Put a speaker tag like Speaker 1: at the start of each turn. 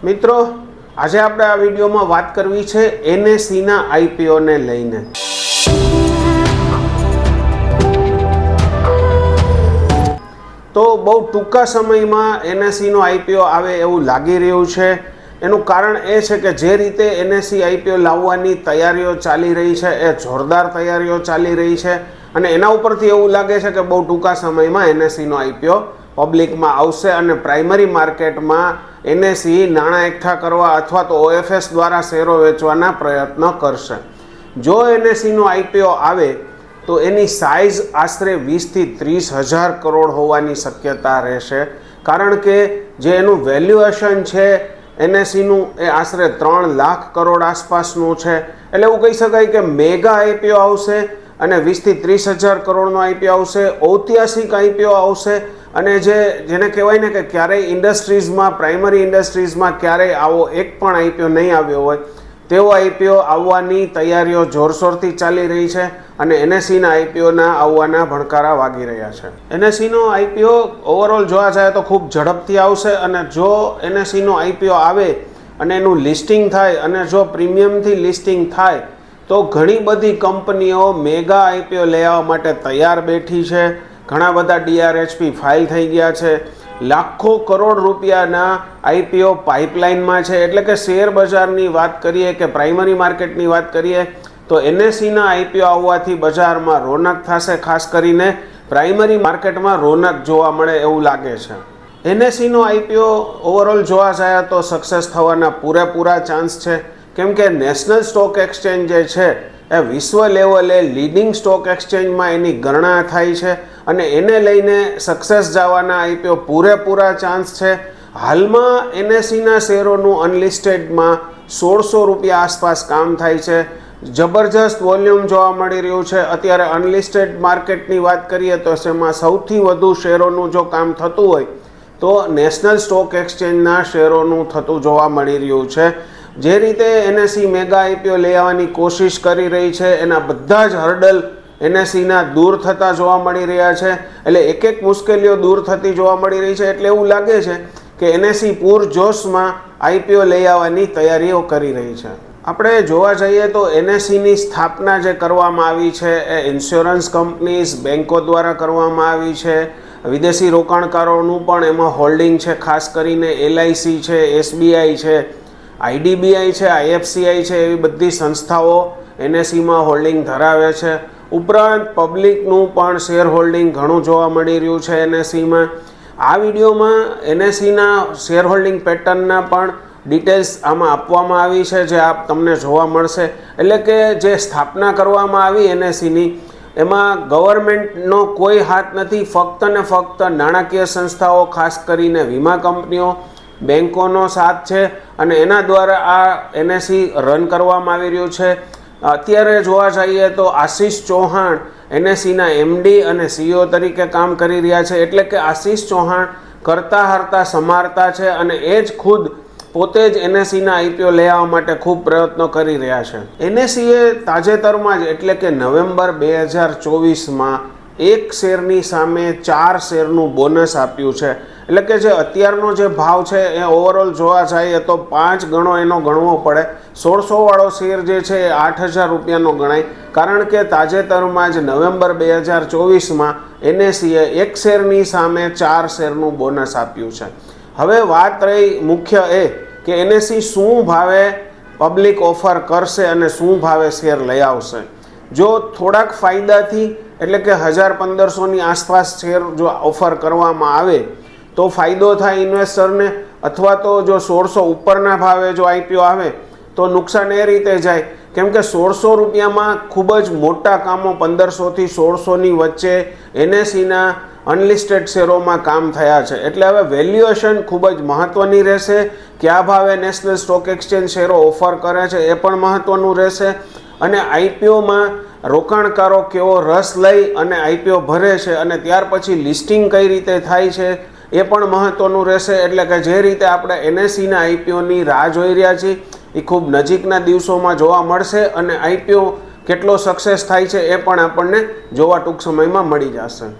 Speaker 1: મિત્રો, આજે આપણે આ વિડીયોમાં વાત કરવી છે એનએસસીના આઈપીઓને લઈને। તો બહુ ટૂંકા સમયમાં એનએસસીનો આઈપીઓ આવે એવું લાગી રહ્યું છે। એનું કારણ એ છે કે જે રીતે એનએસસી આઈપીઓ લાવવાની તૈયારીઓ ચાલી રહી છે એ જોરદાર તૈયારીઓ ચાલી રહી છે અને એના ઉપરથી એવું લાગે છે કે બહુ ટૂંકા સમયમાં એનએસસીનો આઈપીઓ પબ્લિકમાં આવશે અને પ્રાઇમરી માર્કેટમાં એનએસસી નાણાં એકઠા કરવા અથવા તો ઓએફએસ દ્વારા શેરો વેચવાના પ્રયત્ન કરશે। જો એનએસસીનો આઈપીઓ આવે તો એની સાઇઝ આશરે 20થી 30 હજાર કરોડ હોવાની શક્યતા રહેશે, કારણ કે જે એનું વેલ્યુએશન છે એનએસસીનું એ આશરે 3 લાખ કરોડ આસપાસનું છે। એટલે એવું કહી શકાય કે મેગા આઈપીઓ આવશે અને 20થી 30 હજાર કરોડનો આઈપીઓ આવશે, ઐતિહાસિક આઈપીઓ આવશે અને જેને કહેવાય ને કે ક્યારેય ઇન્ડસ્ટ્રીઝમાં, પ્રાઇમરી ઇન્ડસ્ટ્રીઝમાં ક્યારેય આવો એક પણ આઈપીઓ નહીં આવ્યો હોય તેવો આઈપીઓ આવવાની તૈયારીઓ જોરશોરથી ચાલી રહી છે અને એનએસસીના આઈપીઓના આવવાના ભણકારા વાગી રહ્યા છે। એનએસસીનો આઈપીઓ ઓવરઓલ જોવા જાય તો ખૂબ ઝડપથી આવશે અને જો એનએસસીનો આઈપીઓ આવે અને એનું લિસ્ટિંગ થાય અને જો પ્રીમિયમથી લિસ્ટિંગ થાય તો ઘણી બધી કંપનીઓ મેગા આઈપીઓ લઈ આવવા માટે તૈયાર બેઠી છે। ઘણા બધા ડીઆરએચપી ફાઇલ થઈ ગયા છે, લાખો કરોડ રૂપિયાના આઈપીઓ પાઇપલાઇનમાં છે। એટલે કે શેર બજારની વાત કરીએ કે પ્રાઇમરી માર્કેટની વાત કરીએ તો એનએસસીના આઈપીઓ આવવાથી બજારમાં રોનક થશે, ખાસ કરીને પ્રાઇમરી માર્કેટમાં રોનક જોવા મળે એવું લાગે છે। એનએસસીનો આઈપીઓ ઓવરઓલ જોવા જાય તો સક્સેસ થવાના પૂરેપૂરા ચાન્સ છે, કેમ કે નેશનલ સ્ટોક એક્સચેન્જ જે છે એ વિશ્વ લેવલે લીડિંગ સ્ટોક એક્સચેન્જમાં એની ગણના થાય છે અને એને લઈને સક્સેસ જવાના આઈપીઓ પૂરેપૂરા ચાન્સ છે। હાલમાં એનએસસીના શેરોનું અનલિસ્ટેડમાં 1600 રૂપિયા આસપાસ કામ થાય છે, જબરજસ્ત વોલ્યુમ જોવા મળી રહ્યું છે। અત્યારે અનલિસ્ટેડ માર્કેટની વાત કરીએ તો એમાં સૌથી વધુ શેરોનું જો કામ થતું હોય તો નેશનલ સ્ટોક એક્સચેન્જના શેરોનું થતું જોવા મળી રહ્યું છે। જે રીતે એનએસસી મેગા આઈપીઓ લઈ આવવાની કોશિશ કરી રહી છે એના બધા જ હર્ડલ એનએસસીના દૂર થતા જોવા મળી રહ્યા છે, એટલે એક એક મુશ્કેલીઓ દૂર થતી જોવા મળી રહી છે। એટલે એવું લાગે છે કે એનએસસી પૂરજોશમાં આઈપીઓ લઈ આવવાની તૈયારીઓ કરી રહી છે। આપણે જોવા જઈએ તો એનએસસીની સ્થાપના જે કરવામાં આવી છે એ ઇન્સ્યોરન્સ કંપનીઝ, બેન્કો દ્વારા કરવામાં આવી છે। વિદેશી રોકાણકારોનું પણ એમાં હોલ્ડિંગ છે, ખાસ કરીને એલઆઈસી છે, એસબીઆઈ છે, આઈડીબીઆઈ છે, આઈએફસીઆઈ છે, એવી બધી સંસ્થાઓ એનએસસીમાં હોલ્ડિંગ ધરાવે છે। ઉપરાંત પબ્લિકનું પણ શેર હોલ્ડિંગ ઘણું જોવા મળી રહ્યું છે એનએસસીમાં। આ વિડીયોમાં એનએસસીના શેર હોલ્ડિંગ પેટર્નના પણ ડિટેલ્સ આમાં આપવામાં આવી છે, જે આપ તમને જોવા મળશે। એટલે કે જે સ્થાપના કરવામાં આવી એનએસસીની એમાં ગવર્મેન્ટનો કોઈ હાથ નથી, ફક્ત ને ફક્ત નાણાકીય સંસ્થાઓ, ખાસ કરીને વીમા કંપનીઓ, બેન્કોનો સાથ છે અને એના દ્વારા આ એનએસસી રન કરવામાં આવી રહ્યું છે। અત્યારે જોવા જઈએ તો આશીષ ચૌહાણ એનએસસીના એમડી અને સીઈઓ તરીકે કામ કરી રહ્યા છે। એટલે કે આશીષ ચૌહાણ કરતા હરતા સમારતા છે અને એ જ ખુદ પોતે જ એનએસસીના આઈપીઓ લઈ આવવા માટે ખૂબ પ્રયત્નો કરી રહ્યા છે। એનએસસીએ તાજેતરમાં જ એટલે કે નવેમ્બર 2024માં એક શેરની સામે 4 શેરનું બોનસ આપ્યું છે। એટલે કે જે અત્યારનો જે ભાવ છે એ ઓવરઓલ જોવા જઈએ તો 5 ગણો એનો ગણવો પડે। 1600 વાળો શેર જે છે એ 8000 રૂપિયાનો ગણાય, કારણ કે તાજેતરમાં જ નવેમ્બર 2024માં એનએસસીએ એક શેરની સામે 4 શેરનું બોનસ આપ્યું છે। હવે વાત રહી મુખ્ય એ કે એનએસસી શું ભાવે પબ્લિક ઓફર કરશે અને શું ભાવે શેર લઈ આવશે। જો થોડાક ફાયદાથી એટલે કે 1000-1500ની આસપાસ શેર જો ઓફર કરવામાં આવે તો ફાયદો થાય ઇન્વેસ્ટરને, અથવા તો જો 1600 ઉપરના ભાવે જો આઈપીઓ આવે તો નુકસાન એ રીતે જાય, કેમ કે 1600 રૂપિયામાં ખૂબ જ મોટા કામો 1500થી 1600ની વચ્ચે એનએસસીના અનલિસ્ટેડ શેરોમાં કામ થયા છે। એટલે હવે વેલ્યુએશન ખૂબ જ મહત્ત્વની રહેશે, કયા ભાવે નેશનલ સ્ટોક એક્સચેન્જ શેરો ઓફર કરે છે એ પણ મહત્ત્વનું રહેશે અને આઈપીઓમાં રોકાણકારો કેવો રસ લઈ અને આઈપીઓ ભરે છે અને ત્યાર પછી લિસ્ટિંગ કઈ રીતે થાય છે એ પણ મહત્ત્વનું રહેશે। એટલે કે જે રીતે આપણે એનએસસીના આઈપીઓની રાહ જોઈ રહ્યા છીએ એ ખૂબ નજીકના દિવસોમાં જોવા મળશે અને આઈપીઓ કેટલો સક્સેસ થાય છે એ પણ આપણને જોવા ટૂંક સમયમાં મળી જશે।